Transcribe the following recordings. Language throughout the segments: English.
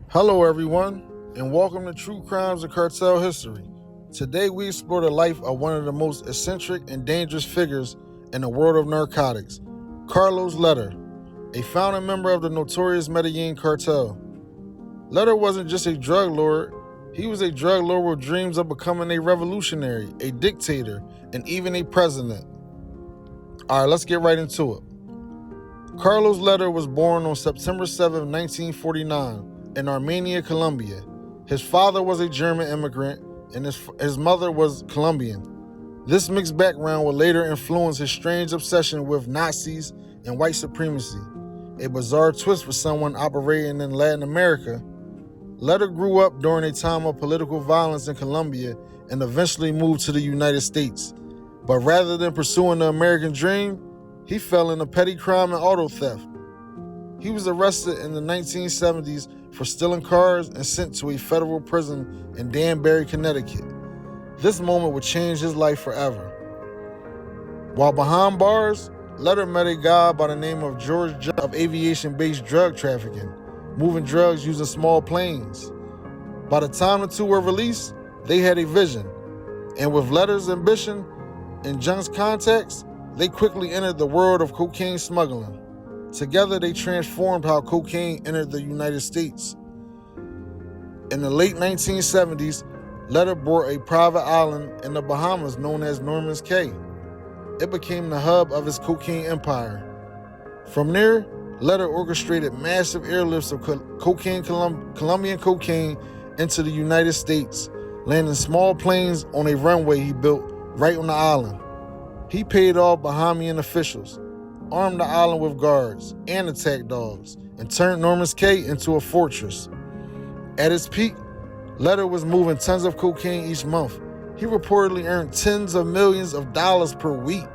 Hello, everyone, and welcome to True Crimes and Cartel History. Today, we explore the life of one of the most eccentric and dangerous figures in the world of narcotics, Carlos Lehder, a founding member of the notorious Medellin cartel. Lehder wasn't just a drug lord, he was a drug lord with dreams of becoming a revolutionary, a dictator, and even a president. All right, let's get right into it. Carlos Lehder was born on September 7, 1949, in Armenia, Colombia. His father was a German immigrant, and his mother was Colombian. This mixed background would later influence his strange obsession with Nazis and white supremacy, a bizarre twist for someone operating in Latin America. Lehder grew up during a time of political violence in Colombia and eventually moved to the United States. But rather than pursuing the American dream, he fell into petty crime and auto theft. He was arrested in the 1970s for stealing cars and sent to a federal prison in Danbury, Connecticut. This moment would change his life forever. While behind bars, Lehder met a guy by the name of George Judd of aviation-based drug trafficking, moving drugs using small planes. By the time the two were released, they had a vision, and with Lehder's ambition and Judd's contacts, they quickly entered the world of cocaine smuggling. Together, they transformed how cocaine entered the United States. In the late 1970s, Lehder bought a private island in the Bahamas known as Norman's Cay. It became the hub of his cocaine empire. From there, Lehder orchestrated massive airlifts of Colombian cocaine into the United States, landing small planes on a runway he built right on the island. He paid off Bahamian officials, armed the island with guards and attack dogs, and turned Norman's Cay into a fortress. At its peak, Lehder was moving tons of cocaine each month. He reportedly earned tens of millions of dollars per week.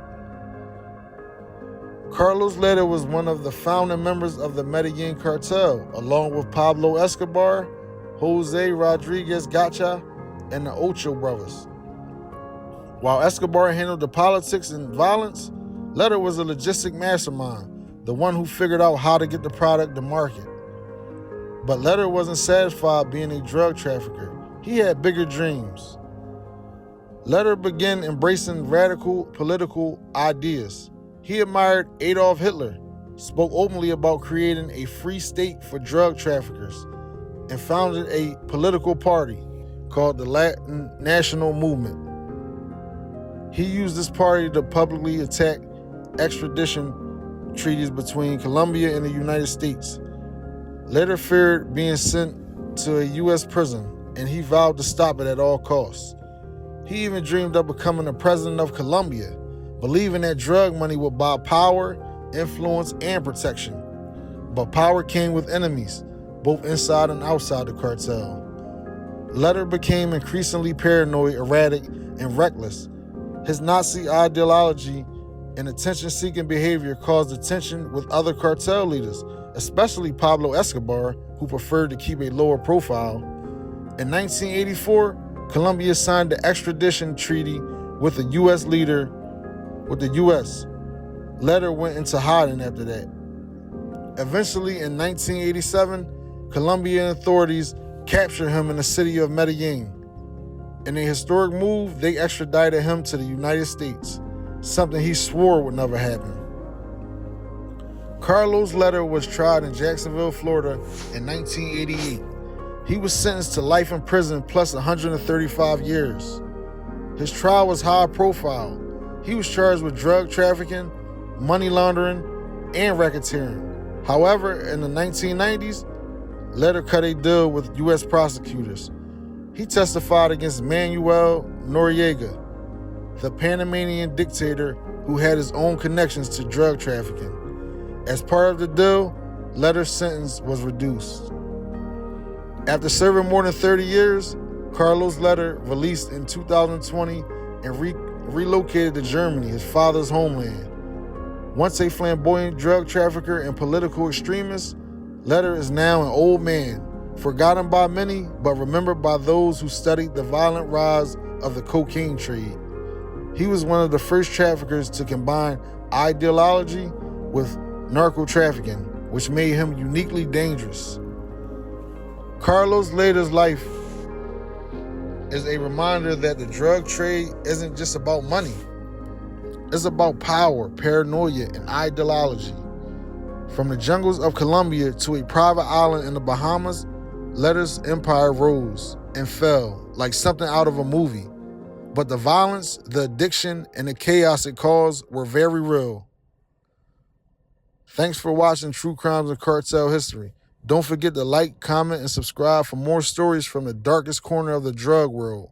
Carlos Lehder was one of the founding members of the Medellin cartel, along with Pablo Escobar, Jose Rodriguez Gacha, and the Ocho brothers. While Escobar handled the politics and violence, Lehder was a logistic mastermind, the one who figured out how to get the product to market. But Lehder wasn't satisfied being a drug trafficker. He had bigger dreams. Lehder began embracing radical political ideas. He admired Adolf Hitler, spoke openly about creating a free state for drug traffickers, and founded a political party called the Latin National Movement. He used this party to publicly attack extradition treaties between Colombia and the United States. Lehder feared being sent to a U.S. prison, and he vowed to stop it at all costs. He even dreamed of becoming the president of Colombia, believing that drug money would buy power, influence, and protection. But power came with enemies, both inside and outside the cartel. Lehder became increasingly paranoid, erratic, and reckless. His Nazi ideology and attention-seeking behavior caused tension with other cartel leaders, especially Pablo Escobar, who preferred to keep a lower profile. In 1984, Colombia signed the extradition treaty with the U.S. Lehder went into hiding after that. Eventually, in 1987, Colombian authorities captured him in the city of Medellin. In a historic move, they extradited him to the United States, something he swore would never happen. Carlos Lehder was tried in Jacksonville, Florida in 1988. He was sentenced to life in prison plus 135 years. His trial was high profile. He was charged with drug trafficking, money laundering, and racketeering. However, in the 1990s, Lehder cut a deal with U.S. prosecutors. He testified against Manuel Noriega, the Panamanian dictator who had his own connections to drug trafficking. As part of the deal, Lehder's sentence was reduced. After serving more than 30 years, Carlos Lehder released in 2020 and relocated to Germany, his father's homeland. Once a flamboyant drug trafficker and political extremist, Lehder is now an old man, forgotten by many, but remembered by those who studied the violent rise of the cocaine trade. He was one of the first traffickers to combine ideology with narco trafficking, which made him uniquely dangerous. Carlos Lehder's life is a reminder that the drug trade isn't just about money. It's about power, paranoia, and ideology. From the jungles of Colombia to a private island in the Bahamas, Lehder's empire rose and fell like something out of a movie. But the violence, the addiction, and the chaos it caused were very real. Thanks for watching True Crimes and Cartel History. Don't forget to like, comment, and subscribe for more stories from the darkest corner of the drug world.